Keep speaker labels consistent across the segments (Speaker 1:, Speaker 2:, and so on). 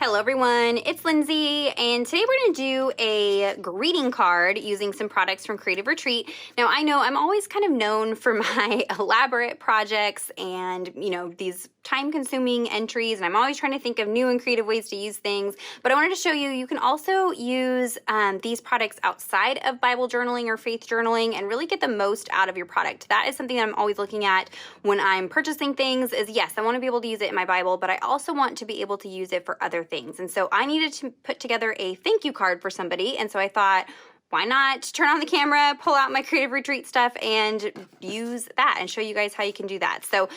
Speaker 1: Hello everyone, it's Lindsay, and today we're going to do a greeting card using some products from Creative Retreat. Now I know I'm always kind of known for my elaborate projects and, these time-consuming entries, and I'm always trying to think of new and creative ways to use things, but I wanted to show you, you can also use these products outside of Bible journaling or faith journaling and really get the most out of your product. That is something that I'm always looking at when I'm purchasing things is, yes, I want to be able to use it in my Bible, but I also want to be able to use it for other things. And so I needed to put together a thank you card for somebody. And so I thought, why not turn on the camera, pull out my Creative Retreat stuff, and use that and show you guys how you can do that. So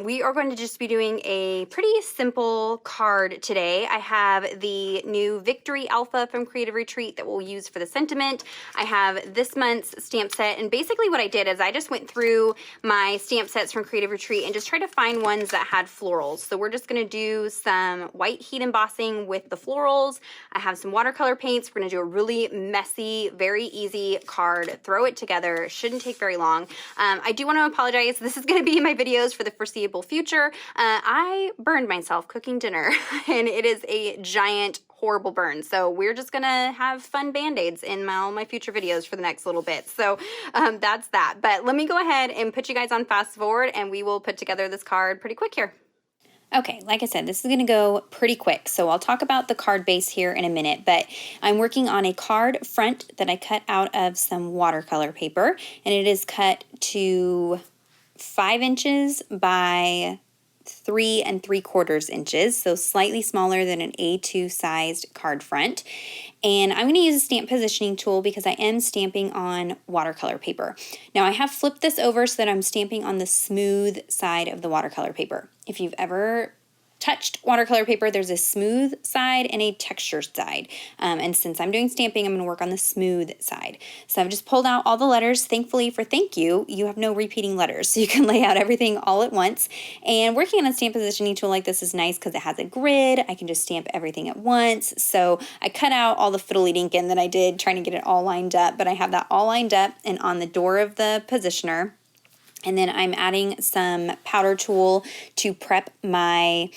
Speaker 1: we are going to just be doing a pretty simple card today. I have the new Victory Alpha from Creative Retreat that we'll use for the sentiment. I have this month's stamp set, and basically what I did is I just went through my stamp sets from Creative Retreat and just tried to find ones that had florals. So we're just going to do some white heat embossing with the florals. I have some watercolor paints. We're going to do a really messy, very easy card, throw it together, shouldn't take very long. I do want to apologize. This is going to be in my videos for the foreseeable future. I burned myself cooking dinner and it is a giant horrible burn. So we're just gonna have fun band-aids in all my future videos for the next little bit. So that's that. But let me go ahead and put you guys on fast forward and we will put together this card pretty quick here. Okay, like I said, this is going to go pretty quick, so I'll talk about the card base here in a minute, but I'm working on a card front that I cut out of some watercolor paper, and it is cut to 5 inches by 3 3/4 inches, so slightly smaller than an A2 sized card front. And I'm going to use a stamp positioning tool because I am stamping on watercolor paper. Now I have flipped this over so that I'm stamping on the smooth side of the watercolor paper. If you've ever touched watercolor paper, there's a smooth side and a texture side. And since I'm doing stamping, I'm going to work on the smooth side. So I've just pulled out all the letters. Thankfully for thank you, you have no repeating letters. So you can lay out everything all at once. And working on a stamp positioning tool like this is nice because it has a grid. I can just stamp everything at once. So I cut out all the fiddly dinkin that I did trying to get it all lined up, but I have that all lined up and on the door of the positioner. And then I'm adding some powder tool to prep my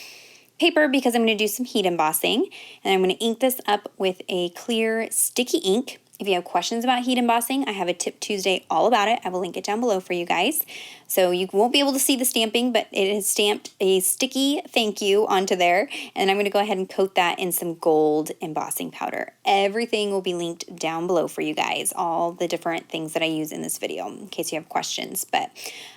Speaker 1: paper because I'm going to do some heat embossing. And I'm going to ink this up with a clear sticky ink. If you have questions about heat embossing, I have a Tip Tuesday all about it. I will link it down below for you guys. So you won't be able to see the stamping, but it has stamped a sticky thank you onto there. And I'm going to go ahead and coat that in some gold embossing powder. Everything will be linked down below for you guys, all the different things that I use in this video in case you have questions. But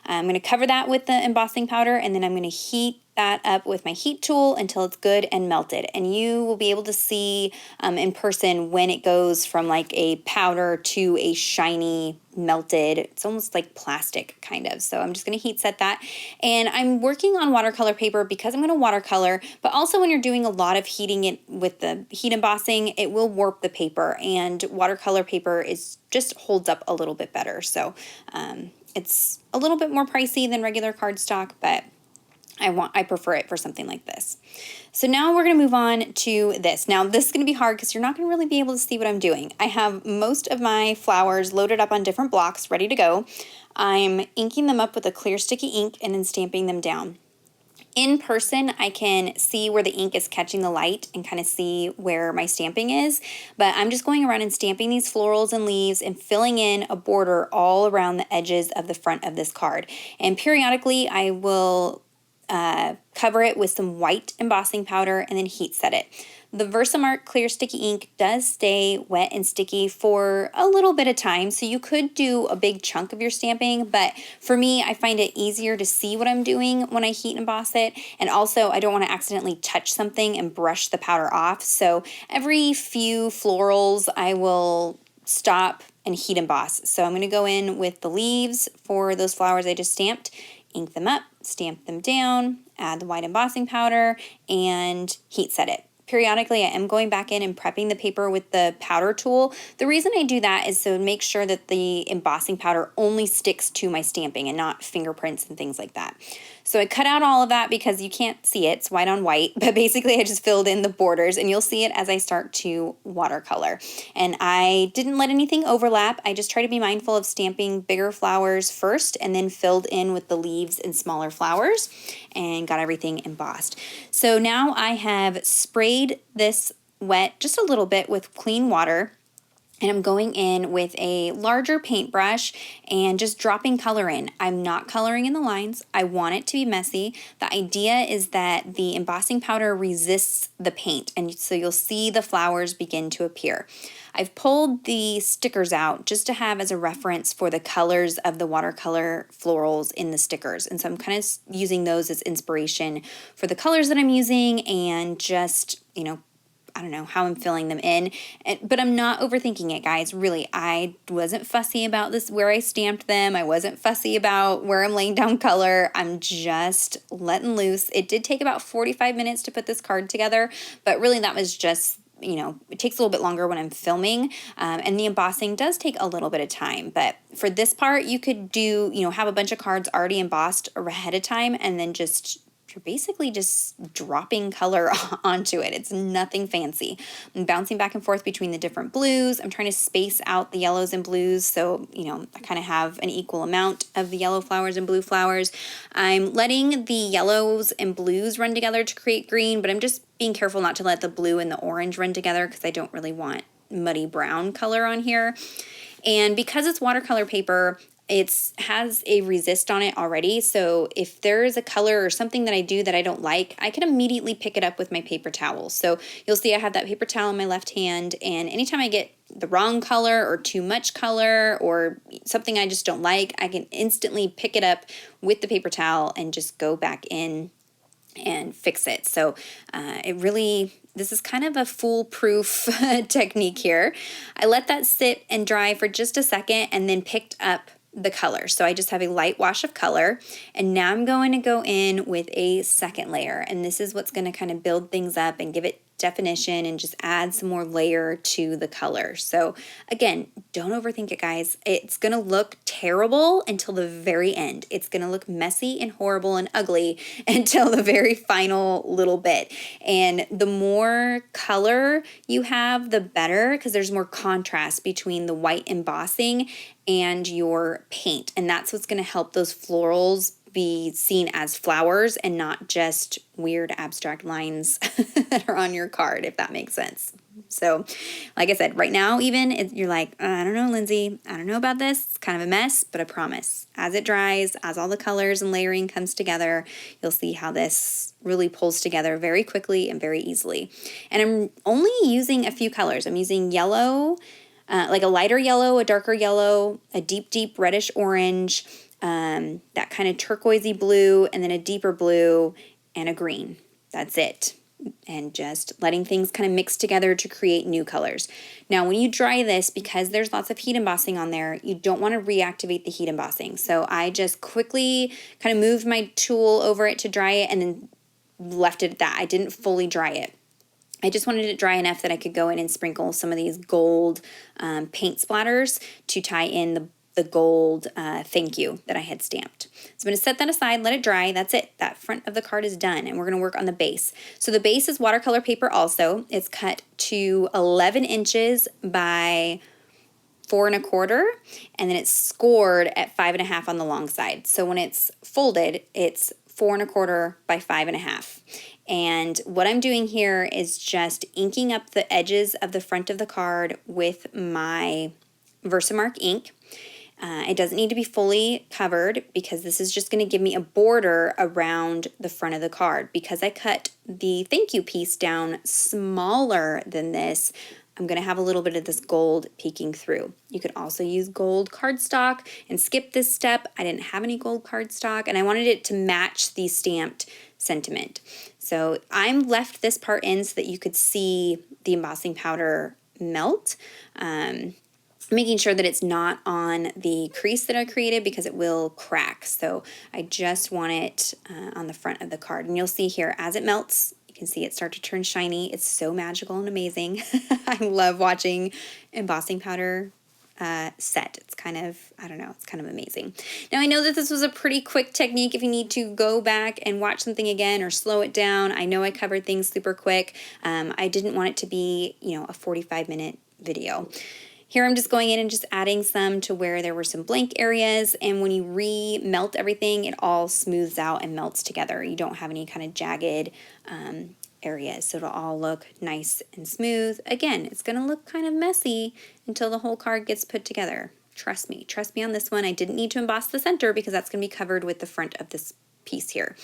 Speaker 1: I'm going to cover that with the embossing powder, and then I'm going to heat that up with my heat tool until it's good and melted. And you will be able to see in person when it goes from like a powder to a shiny melted, it's almost like plastic kind of. So I'm just going to heat set that. And I'm working on watercolor paper because I'm going to watercolor, but also when you're doing a lot of heating it with the heat embossing, it will warp the paper, and watercolor paper is just holds up a little bit better. So it's a little bit more pricey than regular cardstock, but I prefer it for something like this. So now we're going to move on to this. Now this is going to be hard because you're not going to really be able to see what I'm doing. I have most of my flowers loaded up on different blocks ready to go. I'm inking them up with a clear sticky ink and then stamping them down. In person, I can see where the ink is catching the light and kind of see where my stamping is, but I'm just going around and stamping these florals and leaves and filling in a border all around the edges of the front of this card. And periodically, I will cover it with some white embossing powder and then heat set it. The Versamark clear sticky ink does stay wet and sticky for a little bit of time, so you could do a big chunk of your stamping, but for me, I find it easier to see what I'm doing when I heat emboss it, and also I don't want to accidentally touch something and brush the powder off, so every few florals I will stop and heat emboss. So I'm going to go in with the leaves for those flowers I just stamped, ink them up, stamp them down, add the white embossing powder, and heat set it. Periodically, I am going back in and prepping the paper with the powder tool. The reason I do that is to make sure that the embossing powder only sticks to my stamping and not fingerprints and things like that. So I cut out all of that because you can't see it, it's white on white, but basically I just filled in the borders, and you'll see it as I start to watercolor. And I didn't let anything overlap. I just try to be mindful of stamping bigger flowers first and then filled in with the leaves and smaller flowers and got everything embossed. So now I have sprayed this wet just a little bit with clean water, and I'm going in with a larger paintbrush and just dropping color in. I'm not coloring in the lines. I want it to be messy. The idea is that the embossing powder resists the paint, and so you'll see the flowers begin to appear. I've pulled the stickers out just to have as a reference for the colors of the watercolor florals in the stickers. And so I'm kind of using those as inspiration for the colors that I'm using, and just, I don't know how I'm filling them in, but I'm not overthinking it, guys. Really, I wasn't fussy about this, where I stamped them. I wasn't fussy about where I'm laying down color. I'm just letting loose. It did take about 45 minutes to put this card together, but really that was just, it takes a little bit longer when I'm filming, and the embossing does take a little bit of time. But for this part, you could do, have a bunch of cards already embossed ahead of time, and then you're basically just dropping color onto it. It's nothing fancy. I'm bouncing back and forth between the different blues. I'm trying to space out the yellows and blues so, I kind of have an equal amount of the yellow flowers and blue flowers. I'm letting the yellows and blues run together to create green, but I'm just being careful not to let the blue and the orange run together because I don't really want muddy brown color on here. And because it's watercolor paper, it has a resist on it already, so if there is a color or something that I do that I don't like, I can immediately pick it up with my paper towel. So you'll see I have that paper towel in my left hand, and anytime I get the wrong color or too much color or something I just don't like, I can instantly pick it up with the paper towel and just go back in and fix it. So this is kind of a foolproof technique here. I let that sit and dry for just a second and then picked up the color. So I just have a light wash of color, and now I'm going to go in with a second layer, and this is what's going to kind of build things up and give it definition and just add some more layer to the color. So again, don't overthink it, guys. It's going to look terrible until the very end. It's going to look messy and horrible and ugly until the very final little bit. And the more color you have, the better, because there's more contrast between the white embossing and your paint. And that's what's going to help those florals be seen as flowers and not just weird abstract lines that are on your card, if that makes sense. So like I said, right now even you're like, I don't know, Lindsay, I don't know about this. It's kind of a mess, but I promise as it dries, as all the colors and layering comes together, you'll see how this really pulls together very quickly and very easily. And I'm only using a few colors. I'm using yellow, like a lighter yellow, a darker yellow, a deep reddish orange, that kind of turquoisey blue, and then a deeper blue and a green. That's it. And just letting things kind of mix together to create new colors. Now, when you dry this, because there's lots of heat embossing on there, you don't want to reactivate the heat embossing. So I just quickly kind of moved my tool over it to dry it and then left it at that. I didn't fully dry it. I just wanted it dry enough that I could go in and sprinkle some of these gold paint splatters to tie in the gold thank you that I had stamped. So I'm going to set that aside, let it dry. That's it. That front of the card is done, and we're going to work on the base. So the base is watercolor paper also. It's cut to 11 inches by 4 1/4, and then it's scored at 5 1/2 on the long side. So when it's folded, it's 4 1/4 by 5 1/2. And what I'm doing here is just inking up the edges of the front of the card with my Versamark ink. It doesn't need to be fully covered because this is just going to give me a border around the front of the card. Because I cut the thank you piece down smaller than this, I'm going to have a little bit of this gold peeking through. You could also use gold cardstock and skip this step. I didn't have any gold cardstock, and I wanted it to match the stamped sentiment. So I'm left this part in so that you could see the embossing powder melt. Making sure that it's not on the crease that I created because it will crack. So I just want it on the front of the card. And you'll see here as it melts, you can see it start to turn shiny. It's so magical and amazing. I love watching embossing powder set. It's kind of, I don't know, it's kind of amazing. Now I know that this was a pretty quick technique. If you need to go back and watch something again or slow it down, I know I covered things super quick. I didn't want it to be, you know, a 45-minute video. Here I'm just going in and just adding some to where there were some blank areas, and when you re-melt everything, it all smooths out and melts together. You don't have any kind of jagged areas, so it'll all look nice and smooth. Again, it's going to look kind of messy until the whole card gets put together. Trust me on this one. I didn't need to emboss the center because that's going to be covered with the front of this piece here.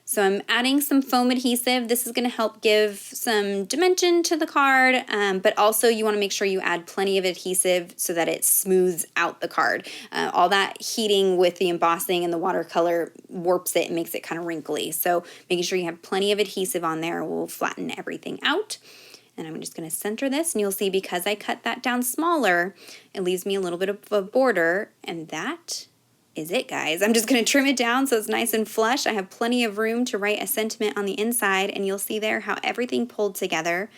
Speaker 1: So I'm adding some foam adhesive. This is going to help give some dimension to the card, but also you want to make sure you add plenty of adhesive so that it smooths out the card. All that heating with the embossing and the watercolor warps it and makes it kind of wrinkly. So making sure you have plenty of adhesive on there will flatten everything out. And I'm just going to center this, and you'll see because I cut that down smaller, it leaves me a little bit of a border, and that is it, guys. I'm just going to trim it down so it's nice and flush. I have plenty of room to write a sentiment on the inside, and you'll see there how everything pulled together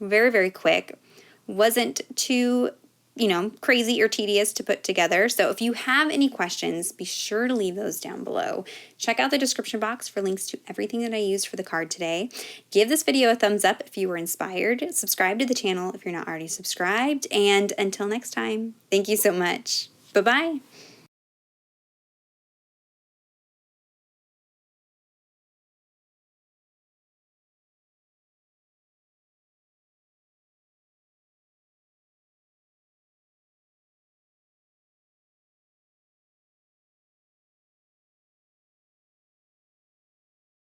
Speaker 1: very, very quick. Wasn't too, you know, crazy or tedious to put together. So if you have any questions, be sure to leave those down below. Check out the description box for links to everything that I used for the card today. Give this video a thumbs up if you were inspired. Subscribe to the channel if you're not already subscribed. And until next time, thank you so much. Bye-bye.